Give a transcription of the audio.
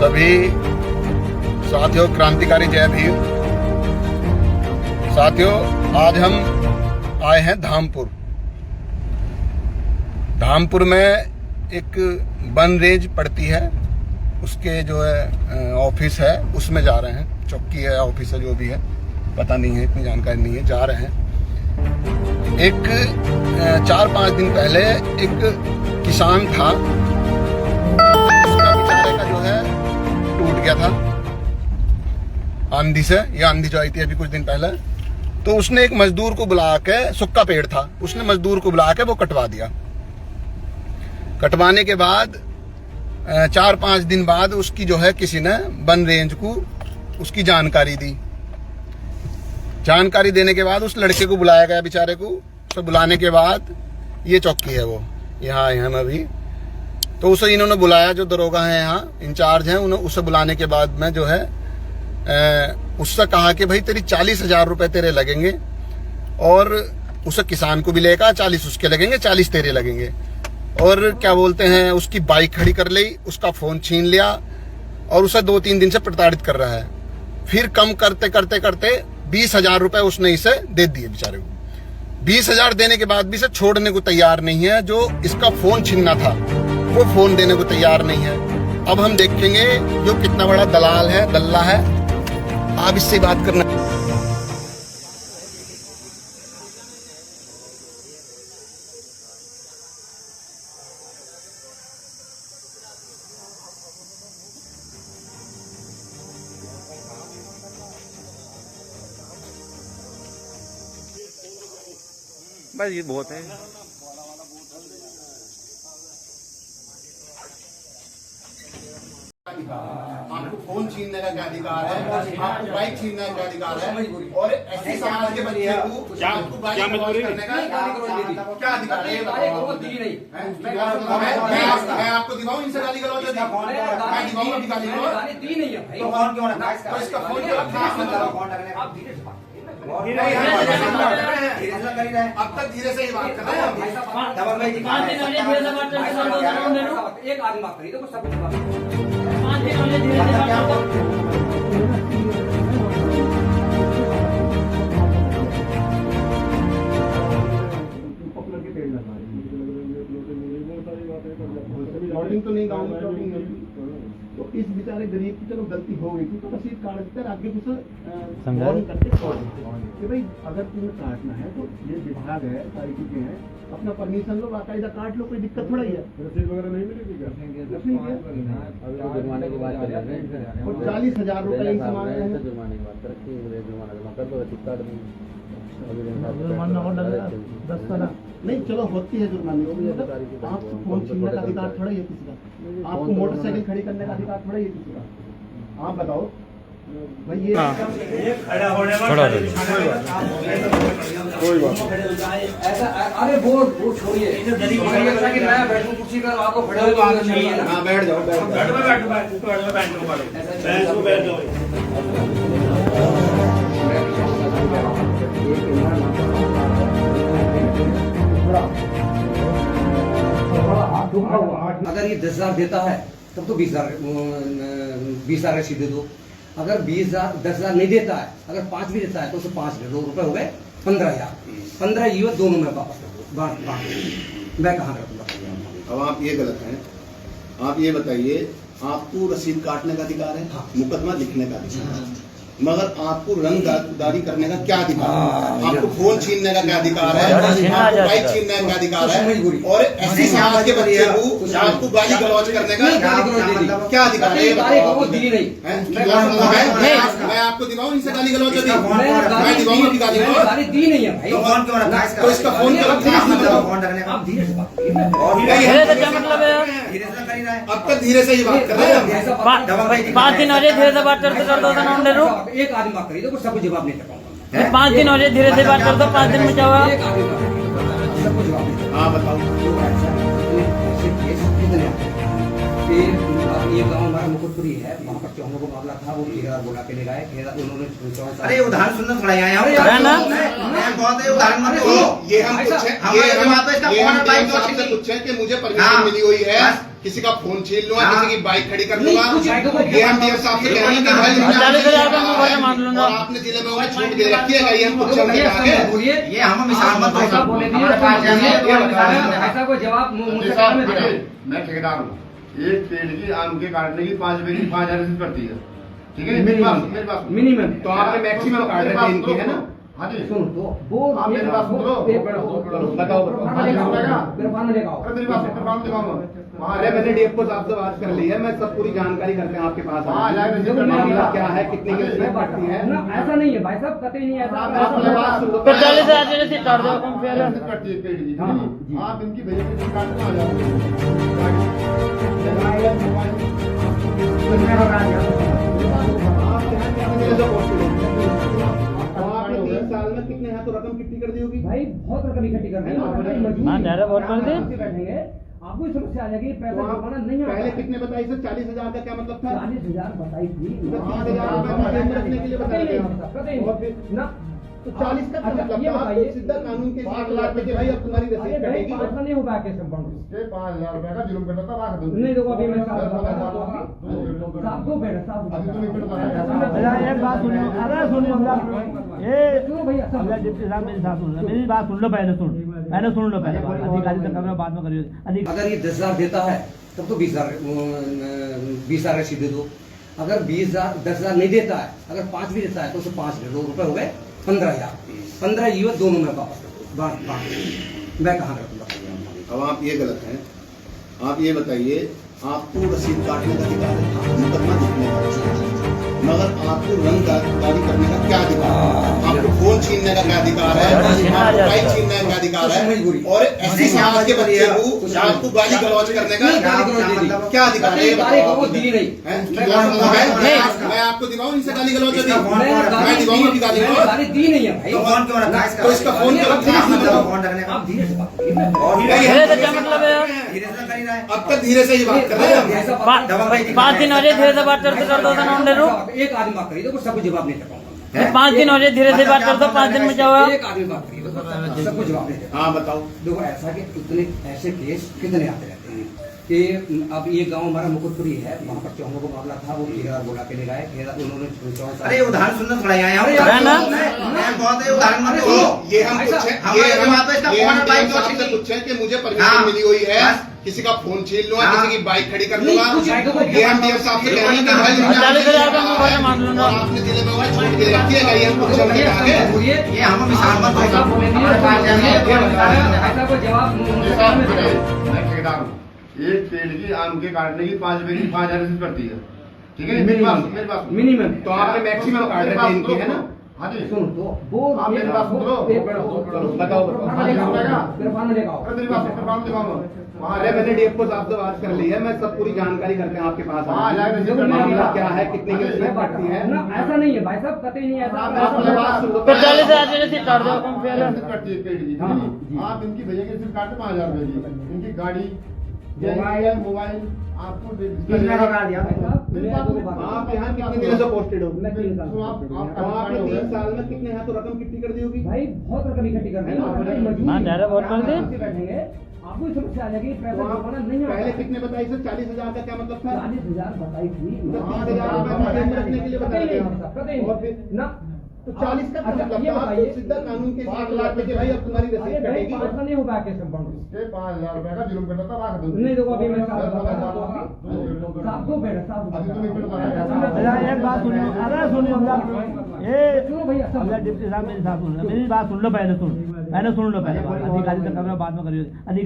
सभी साथियों, क्रांतिकारी जय भीम। साथियों, आज हम आए हैं धामपुर। धामपुर में एक वन रेंज पड़ती है, उसके जो है ऑफिस है, उसमें जा रहे हैं। चौकी है, ऑफिस है, जो भी है पता नहीं है, इतनी जानकारी नहीं है। जा रहे हैं। एक 4-5 दिन पहले एक किसान था, उसका बेचारे का जो है टूट गया था आंधी से। या आंधी जो आई थी अभी कुछ दिन पहले, तो उसने एक मजदूर को बुला के, सूखा पेड़ था, उसने मजदूर को बुला के वो कटवा दिया। कटवाने के बाद 4-5 दिन बाद उसकी जो है किसी ने वन रेंज को उसकी जानकारी दी। जानकारी देने के बाद उस लड़के को बुलाया गया, बेचारे को। तो बुलाने के बाद ये चौकी है, वो यहाँ है अभी। तो उसे इन्होंने बुलाया, जो दरोगा है यहाँ इंचार्ज हैं, उन्हें उसे बुलाने के बाद में जो है उससे कहा कि भाई तेरी 40,000 रुपए तेरे लगेंगे, और उसे किसान को भी लेगा, 40 उसके लगेंगे, 40 तेरे लगेंगे। और क्या बोलते हैं, उसकी बाइक खड़ी कर ली, उसका फोन छीन लिया, और उसे 2-3 दिन से प्रताड़ित कर रहा है। फिर कम करते करते करते 20,000 रुपए उसने इसे दे दिए बेचारे को। 20,000 देने के बाद भी इसे छोड़ने को तैयार नहीं है। जो इसका फोन छीनना था वो फोन देने को तैयार नहीं है। अब हम देखेंगे जो कितना बड़ा दलाल है, दल्ला है। आप इससे बात करना। बस ये बहुत है। आपको फोन छीनने का क्या अधिकार है? आपको बाइक छीनने का क्या अधिकार है? और ऐसे समाज के बच्चे को आपको बाइक करने का क्या अधिकार है? मैं आपको दिखाऊं इनसे गाली गलौज? मैं दिखाऊंगा गाली गलौज? तो इसका फोन अब तक धीरे से ही बात कर रहे हैं। एक आदमी बात करी तो सब तो नहीं, गाँव में तो इस बेचारे गरीब की चलो गलती हो गई थी, तो रसीद काट देते, आगे कुछ समझाने करते कि भाई अगर तुम्हें काटना है तो ये विभाग है, सारी चीजें हैं, अपना परमिशन लो, बाकायदा काट लो, कोई दिक्कत थोड़ा ही है। रसीद वगैरह नहीं मिलेगी क्या? जुर्माने की बात कर रहे हैं, और 40,000 रुपए इन सामान है। जुर्माने की बात कर रखी है, जुर्माना जमा कर दो, रसीद काट देंगे। जुर्माना और लगेगा 10 साल नहीं, चलो होती है जुर्माने। आपको फोन छीनने का अधिकार थोड़ा ही है किसी का, आपको मोटरसाइकिल खड़ी करने का अधिकार थोड़ा ही है किसी का। आप बताओ भाई, ये खड़ा होने कोई बात ऐसा। अरे वो छोड़िए, मैं बैठूं कुर्सी पर, आपको खड़े होकर नहीं है ना। बैठ जाओ, अगर ये 10,000 देता है तब तो 20,000 रसीद दे दो। अगर 10,000 नहीं देता है, अगर 5 भी देता है तो उसे 5 दे दो, रुपए हो गए 15,000। 15 ये दोनों में वापस कर दो, मैं कहाँ रखूंगा? अब आप ये गलत हैं। आप ये बताइए, आपको रसीद काटने का अधिकार है, मुकदमा लिखने का अधिकार है, मगर आपको रंगदारी करने का क्या अधिकार है? आपको फोन छीनने का क्या अधिकार है? आपको बाइक छीनने का क्या अधिकार है? और ऐसे समाज के बच्चे को आपको गाली गलौज करने का क्या अधिकार है? मैं आपको दिखाऊं इनसे गाली गलौज? मैं दिखाऊंगा कि गाली गलौज दी नहीं है भाई। तो इसका फोन मतलब है यार, अब तक धीरे से ही बात कर रहे हैं। 5 दिन हो रहे धीरे से बात करते करते एक आदमी बात करी तो सब जवाब नहीं कर पाऊंगा। 5 दिन हो रहे धीरे से बात कर दो, 5 दिन में क्या हुआ? सबको जवाब। हाँ बताओ। ये गाँव हमारा मुकुटपुरी है, वहाँ पर चौहानों को मामला था, वो ठेकेदार बोला के ले गए, उन्होंने। अरे उदाहरण सुनना थोड़ा यहाँ बहुत उदाहरण ये हम पूछे कि मुझे परमिशन मिली हुई है किसी का फोन छीन लूंगा, किसी की बाइक खड़ी कर दूंगा। कुछ नहीं, ये हम डीएम साहब से कह रहे हैं कि भाई 40,000 का मुआवजा मांग लूंगा। और आपने जिले में उन्हें छूट दे रखी है, ये हम कुछ चलने आगे बोलिए ये हम मिसाल मत ऐसा बोले दिए ऐसा कोई जवाब मुझसे काम में दे मैं ठेकेदार हूँ। एक पेड़ की आम के काटने की 5 रुपए की 5,000 रुपये पड़ती है, ठीक है। मेरी बात मिनिमम तो आपने मैक्सिमम काट रहे थे इनकी, है ना? हाँ जी, सुन तो वो आप मेरी बात सुन लो। बताओ फिर फान लेगा अरे मेरी बात सुन, काम दिखाऊंगा वहाँ अरे मैंने डीएफ साहब से बात कर ली है, मैं सब पूरी जानकारी करते हैं आपके पास वहाँ जाकर रजिस्टर करना मामला होगा। क्या है, कितने की उसमें पड़ती है ना ऐसा नहीं है भाई साहब, कतई नहीं ऐसा आप मेरी बात सुन लो। फिर 40,000 देने से काट दो कम फेयर है। रसीद कटती है पेड़ की, हाँ, ठीक जी। है? आप इनकी भैया की काटने आ आपने 3 साल में कितने हैं तो रकम कितनी कर दी होगी? भाई बहुत रकम इकट्ठी करनी है हाँ, डायरेक्ट वोट कर दे। बैठेंगे आपको ही समस्या आ जाएगी, पैसा तो आप जुर्माना नहीं आता। पहले कितने बताई सर? 40,000 का क्या मतलब था? 40,000 बताई थी। 30,000 रुपए जेब में रखने के लिए बताया गया। कतई और फिर ना तो 40 का क्या अच्छा, मतलब ये था? आप बताइए। सीधा कानून के 5 लाख में कि भाई अब तुम्हारी अरे रसीद भाई कटेगी। 5 नहीं हो पाया कैसे कंपाउंड ये 5,000 रुपए का जुर्म करता था, रख दो। नहीं देखो अभी मैं साहब दो बेटा साहब अभी तुम एक मिनट बताओ। एक बात सुनो, अरे सुनो ये सुनो भैया सब अगला डिप्टी साहब मेरी बात सुन लो, मेरी बात सुन लो, पहले सुन लो पहले अधिकारी से कर बाद में करिए अधिकारी अगर ये 10,000 देता है तब तो 20,000 रसीद दे दो। अगर 10,000 नहीं देता है, अगर 5 भी देता है तो उसे 5 रुपए हो गए 15,000। 15 ये दोनों में वापस बात मैं कहाँ रखूंगा? अब आप ये गलत हैं। आप ये बताइए, आपको रसीद काटने का अधिकार है, मुकदमा लिखने का, मगर आपको रंगदारी करने का क्या अधिकार है? आपको फोन छीनने का क्या अधिकार है? आपको बाइक छीनने का क्या अधिकार है? और ऐसी समाज के बच्चे को आपको गाली गलौज करने का क्या अधिकार है? ये बताओ। वो दी नहीं हैं? मैं आपको दिखाऊं इनसे गाली गलौज अभी? मैं दिखाऊंगा अभी गाली गलौज? गाली दी नहीं है भाई। तो फोन क्यों रखा है इसका? तो इसका फोन क्यों रखा है? मतलब फोन रखने का आप धीरे से बात करिए। धीरे से क्या मतलब है यार? धीरे से कर ही रहा है। अब तक धीरे से ही बात कर रहे हैं हम। 5 दिन हो रहे धीरे से बात करते कर दो ना उन्हें रुक। एक आदमी बात करिए तो सबको जवाब नहीं दे पाऊंगा। 5 दिन हो रहे धीरे से बात कर दो, 5 दिन में क्या हुआ? एक आदमी बात करिए तो सबको जवाब नहीं दे। हाँ बताओ। देखो ऐसा कि इतने ऐसे केस कितने आते रहते हैं कि अब ये गांव हमारा मुकुटपुरी है, वहाँ पर चौंगों को मामला था, वो ठेकेदार बोला के ले गए, ठेकेदार उन्होंने अरे उदाहरण सुनना थोड़ा यहाँ अरे यार है ना? मैं बहुत है उदाहरण मत तो दो। ये हम पूछे, हमारे जवाब पे इसका फोन और बाइक साहब क्यों से छीनी? पूछे कि मुझे हाँ। परमिशन मिली हुई है, बस। किसी का फोन छीन लूंगा, हाँ। किसी की बाइक खड़ी कर नहीं, दूंगा। कुछ नहीं, कुछ ये हम डीएम साहब से कह रहे हैं कि भाई 40,000 का मुआवजा मांग लूंगा। और आपने जिले में उन्हें छूट दे रखी है, ये हम कुछ चलने आगे। बोलिए ये हम मिसाल मत ऐसा दो। बोले दिए ऐसा कोई जवाब मुझसे काम में दे। मैं ठेकेदार हूँ। एक पेड़ की आम के काटने की 5 रुपए की 5,000 रुपये पड़ती है, ठीक है। मेरी बात मिनिमम तो आपने मैक्सिमम काट रहे थे इनकी, है ना? हाँ जी, सुन तो वो आप मेरी बात सुन लो। बताओ। फिर फान लेगा अरे मेरी बात सुन, काम दिखाऊंगा वहाँ अरे मैंने डीएफ साहब से बात कर ली है, मैं सब पूरी जानकारी करते हैं आपके पास वहाँ जाकर रजिस्टर करना मामला होगा। क्या है, कितने की उसमें पड़ती है? ना ऐसा नहीं है भाई साहब, कतई नहीं ऐसा आप मेरी बात सुन लो। फिर 40,000 देने से काट दो कम फेयर है। रसीद कटती है पेड़ की, हाँ, ठीक जी। है। आप इनकी भैया की रसीद काटते 5,000 रुपए की, इनकी गाड़ी मोबाइल आपको किसने लगा दिया? आप यहाँ कितने दिनों से पोस्टेड हो? मैं 3 साल तो आप तो आपने 3 साल में कितने हैं तो रकम कितनी कर दी होगी? भाई बहुत रकम इकट्ठी करनी है। हाँ, डायरेक्ट वोट कर दे। बैठेंगे आपको ही समस्या आ जाएगी, पैसा तो आप जुर्माना नहीं आता। पहले कितने बताई सर? 40,000 का क्या मतलब था? 40,000 बताई थी। 30,000 रुपए जेब में रखने के लिए बताया गया। कतई और फिर ना तो 40 का क्या अच्छा, मतलब ये था? आपको बताइए। सीधा कानून के 5 लाख में कि भाई अब तुम्हारी अरे रसीद भाई कटेगी। 5 नहीं हो पाया कैसे कंपाउंड? ये 5,000 रुपए का जुर्म करता था, रख दो। नहीं देखो अभी मैं साहब बेटा साहब अभी तुम एक मिनट बताओ। एक बात सुनो, अरे सुनो ये सुनो भैया सब अगला डिप्टी साहब मेरी बात सुन लो, मेरी बात सुन लो, पहले सुन लो पहले अधिकारी से कर बाद में करिए अधिकारी